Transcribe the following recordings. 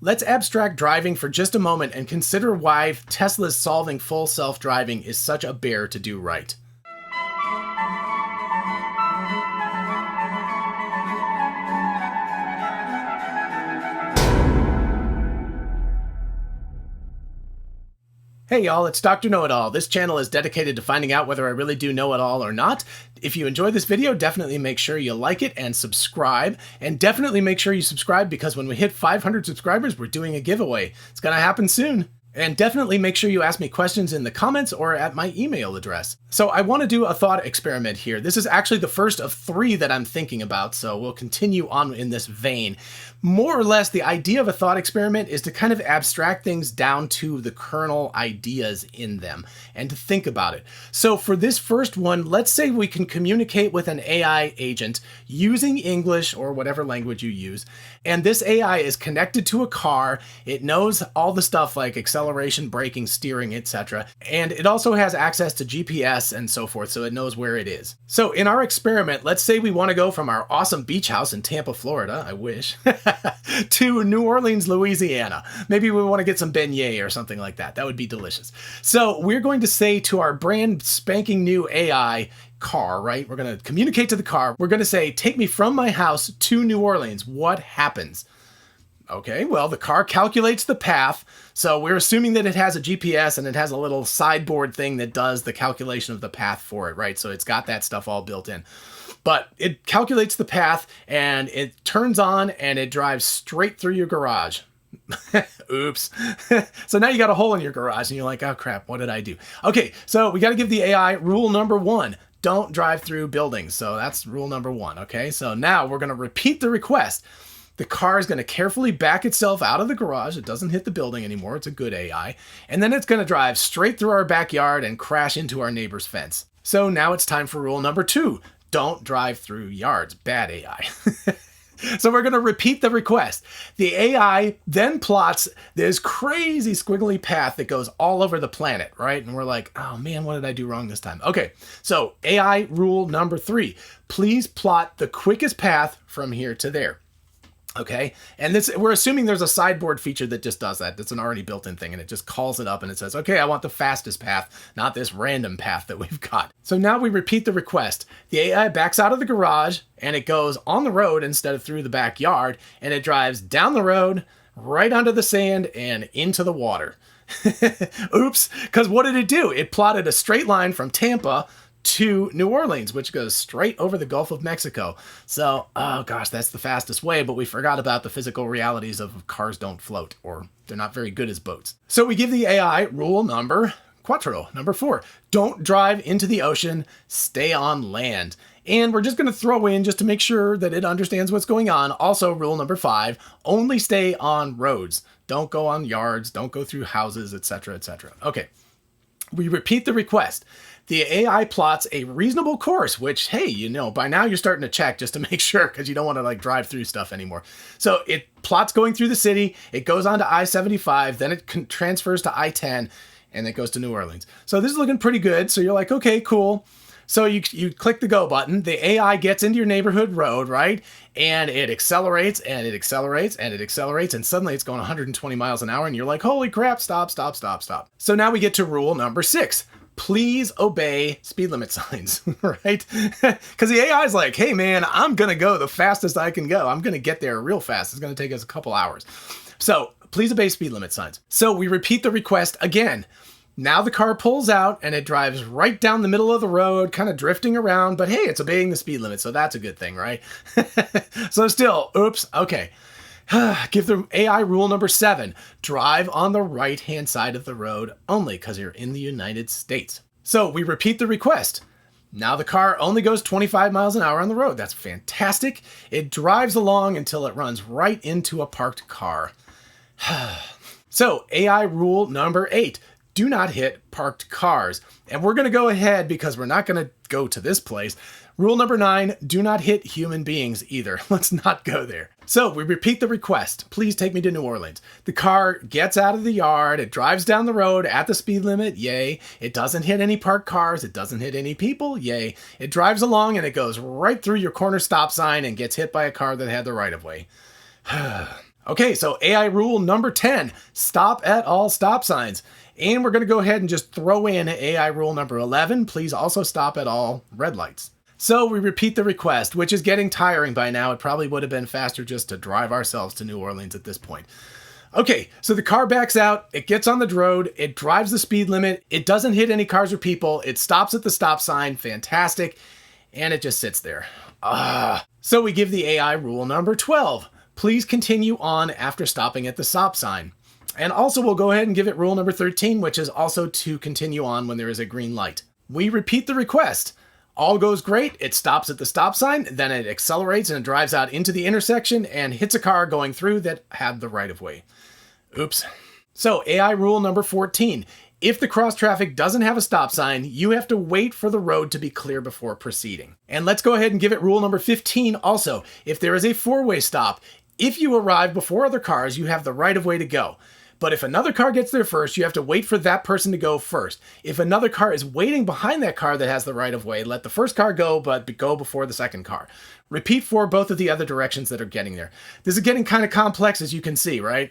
Let's abstract driving for just a moment and consider why Tesla's solving full self-driving is such a bear to do right. Hey y'all, it's Dr. Know-It-All. This channel is dedicated to finding out whether I really do know it all or not. If you enjoy this video, definitely make sure you like it and subscribe. And definitely make sure you subscribe because when we hit 500 subscribers, we're doing a giveaway. It's gonna happen soon. And definitely make sure you ask me questions in the comments or at my email address. So I want to do a thought experiment here. This is actually the first of 3 that I'm thinking about, so we'll continue on in this vein. More or less, the idea of a thought experiment is to kind of abstract things down to the kernel ideas in them and to think about it. So for this first one, let's say we can communicate with an AI agent using English or whatever language you use. And this AI is connected to a car. It knows all the stuff like acceleration, braking, steering, etc. And it also has access to GPS and so forth, so it knows where it is. So in our experiment, let's say we want to go from our awesome beach house in Tampa, Florida, I wish, to New Orleans, Louisiana. Maybe we want to get some beignet or something like that. That would be delicious. So we're going to say to our brand spanking new AI car, right? We're going to communicate to the car. We're going to say, take me from my house to New Orleans. What happens? Okay, well, the car calculates the path. So we're assuming that it has a GPS and it has a little sideboard thing that does the calculation of the path for it, right? So it's got that stuff all built in. But it calculates the path and it turns on and it drives straight through your garage. Oops. So now you got a hole in your garage and you're like, oh crap, what did I do? Okay, so we got to give the AI rule number 1. Don't drive through buildings. So that's rule number 1. Okay, so now we're going to repeat the request. The car is going to carefully back itself out of the garage. It doesn't hit the building anymore. It's a good AI. And then it's going to drive straight through our backyard and crash into our neighbor's fence. So now it's time for rule number 2. Don't drive through yards. Bad AI. So we're going to repeat the request. The AI then plots this crazy squiggly path that goes all over the planet, right? And we're like, oh man, what did I do wrong this time? Okay, so AI rule number 3. Please plot the quickest path from here to there. Okay, and this we're assuming there's a sideboard feature that just does that. That's an already built-in thing, and it just calls it up and it says, okay, I want the fastest path, not this random path that we've got. So now we repeat the request. The AI backs out of the garage and it goes on the road instead of through the backyard, and it drives down the road, right onto the sand and into the water. Oops, because what did it do? It plotted a straight line from Tampa to New Orleans, which goes straight over the Gulf of Mexico. So, oh gosh, that's the fastest way, but we forgot about the physical realities of cars don't float, or they're not very good as boats. So we give the AI rule number 4. Don't drive into the ocean, stay on land. And we're just going to throw in, just to make sure that it understands what's going on, also rule number 5, only stay on roads. Don't go on yards, don't go through houses, etc., etc. Okay, we repeat the request. The AI plots a reasonable course, which, hey, you know, by now you're starting to check just to make sure because you don't want to like drive through stuff anymore. So it plots going through the city, it goes on to I-75, then it transfers to I-10, and it goes to New Orleans. So this is looking pretty good. So you're like, okay, cool. So you click the go button, the AI gets into your neighborhood road, right? And it accelerates and it accelerates and it accelerates, and suddenly it's going 120 miles an hour and you're like, holy crap, stop, stop, stop, stop. So now we get to rule number 6. Please obey speed limit signs, right? Because the AI is like, hey man, I'm going to go the fastest I can go. I'm going to get there real fast. It's going to take us a couple hours. So please obey speed limit signs. So we repeat the request again. Now the car pulls out and it drives right down the middle of the road, kind of drifting around, but hey, it's obeying the speed limit. So that's a good thing, right? So still, oops, okay. Give the AI rule number 7. Drive on the right-hand side of the road only because you're in the United States. So we repeat the request. Now the car only goes 25 miles an hour on the road. That's fantastic. It drives along until it runs right into a parked car. So AI rule number 8. Do not hit parked cars. And we're going to go ahead because we're not going to go to this place. Rule number 9, do not hit human beings either. Let's not go there. So we repeat the request. Please take me to New Orleans. The car gets out of the yard. It drives down the road at the speed limit. Yay. It doesn't hit any parked cars. It doesn't hit any people. Yay. It drives along and it goes right through your corner stop sign and gets hit by a car that had the right of way. Okay, so AI rule number 10, stop at all stop signs. And we're going to go ahead and just throw in AI rule number 11, please also stop at all red lights. So we repeat the request, which is getting tiring by now. It probably would have been faster just to drive ourselves to New Orleans at this point. Okay, so the car backs out, it gets on the road, it drives the speed limit, it doesn't hit any cars or people, it stops at the stop sign, fantastic, and it just sits there. So we give the AI rule number 12. Please continue on after stopping at the stop sign. And also we'll go ahead and give it rule number 13, which is also to continue on when there is a green light. We repeat the request. All goes great, it stops at the stop sign, then it accelerates and it drives out into the intersection and hits a car going through that had the right of way. Oops. So AI rule number 14. If the cross traffic doesn't have a stop sign, you have to wait for the road to be clear before proceeding. And let's go ahead and give it rule number 15 also. If there is a four-way stop, if you arrive before other cars, you have the right of way to go. But if another car gets there first, you have to wait for that person to go first. If another car is waiting behind that car that has the right of way, let the first car go, but go before the second car. Repeat for both of the other directions that are getting there. This is getting kind of complex, as you can see, right?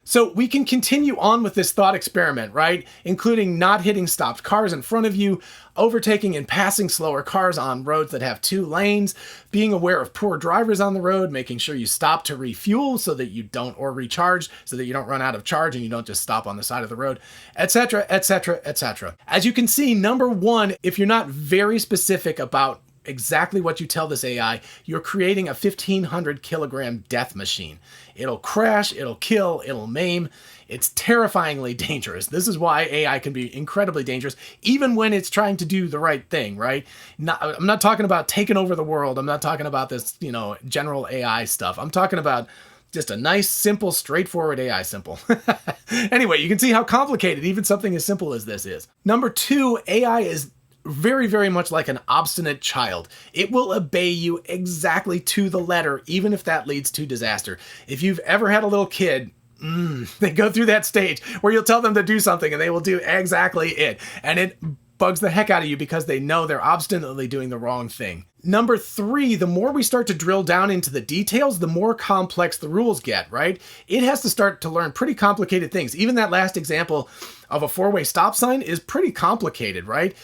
So we can continue on with this thought experiment, right? Including not hitting stopped cars in front of you, overtaking and passing slower cars on roads that have two lanes, being aware of poor drivers on the road, making sure you stop to refuel so that you don't, or recharge so that you don't run out of charge and you don't just stop on the side of the road, etc., etc., etc. As you can see, number one, if you're not very specific about exactly what you tell this AI, you're creating a 1,500 kilogram death machine. It'll crash, it'll kill, it'll maim. It's terrifyingly dangerous. This is why AI can be incredibly dangerous, even when it's trying to do the right thing, right? I'm not talking about taking over the world. I'm not talking about this, general AI stuff. I'm talking about just a nice, simple, straightforward AI simple. Anyway, you can see how complicated even something as simple as this is. Number two, AI is very, very much like an obstinate child. It will obey you exactly to the letter, even if that leads to disaster. If you've ever had a little kid, they go through that stage where you'll tell them to do something and they will do exactly it. And it bugs the heck out of you because they know they're obstinately doing the wrong thing. Number three, the more we start to drill down into the details, the more complex the rules get, right? It has to start to learn pretty complicated things. Even that last example of a four-way stop sign is pretty complicated, right?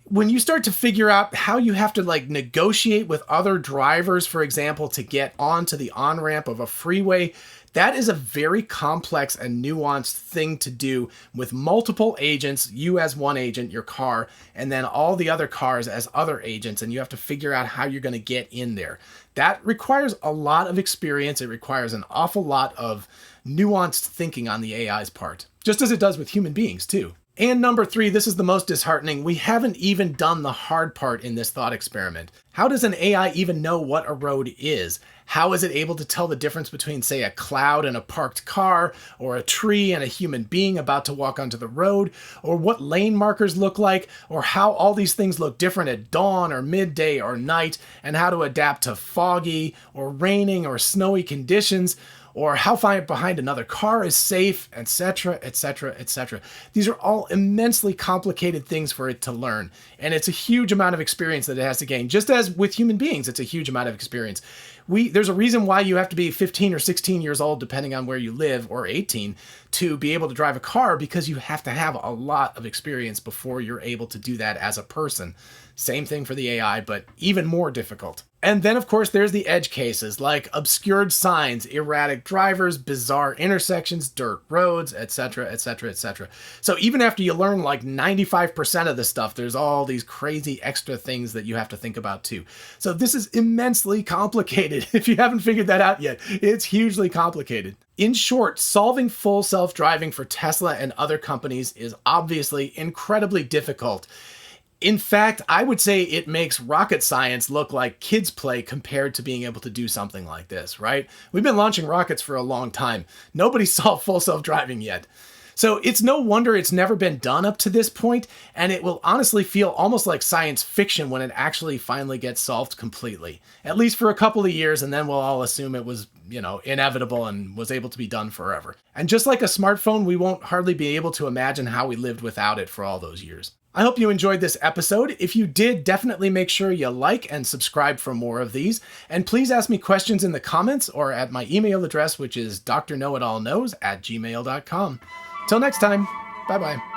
When you start to figure out how you have to negotiate with other drivers, for example, to get onto the on-ramp of a freeway, that is a very complex and nuanced thing to do with multiple agents, you as one agent, your car, and then all the other cars as other agents, and you have to figure out how you're going to get in there. That requires a lot of experience. It requires an awful lot of nuanced thinking on the AI's part, just as it does with human beings too. And number three, this is the most disheartening. We haven't even done the hard part in this thought experiment. How does an AI even know what a road is? How is it able to tell the difference between, say, a cloud and a parked car, or a tree and a human being about to walk onto the road, or what lane markers look like, or how all these things look different at dawn or midday or night, and how to adapt to foggy or raining or snowy conditions, or how far behind another car is safe, etc., etc., etc. These are all immensely complicated things for it to learn, and it's a huge amount of experience that it has to gain. Just as with human beings, it's a huge amount of experience. There's a reason why you have to be 15 or 16 years old, depending on where you live, or 18, to be able to drive a car, because you have to have a lot of experience before you're able to do that as a person. Same thing for the AI, but even more difficult. And then, of course, there's the edge cases, like obscured signs, erratic drivers, bizarre intersections, dirt roads, etc., etc., etc. So even after you learn 95% of this stuff, there's all these crazy extra things that you have to think about too. So this is immensely complicated. If you haven't figured that out yet, it's hugely complicated. In short, solving full self-driving for Tesla and other companies is obviously incredibly difficult. In fact, I would say it makes rocket science look like kids play compared to being able to do something like this, right? We've been launching rockets for a long time. Nobody's solved full self-driving yet. So it's no wonder it's never been done up to this point, and it will honestly feel almost like science fiction when it actually finally gets solved completely. At least for a couple of years, and then we'll all assume it was, inevitable and was able to be done forever. And just like a smartphone, we won't hardly be able to imagine how we lived without it for all those years. I hope you enjoyed this episode. If you did, definitely make sure you like and subscribe for more of these. And please ask me questions in the comments or at my email address, which is DrKnowItAllKnows@gmail.com. Till next time, bye-bye.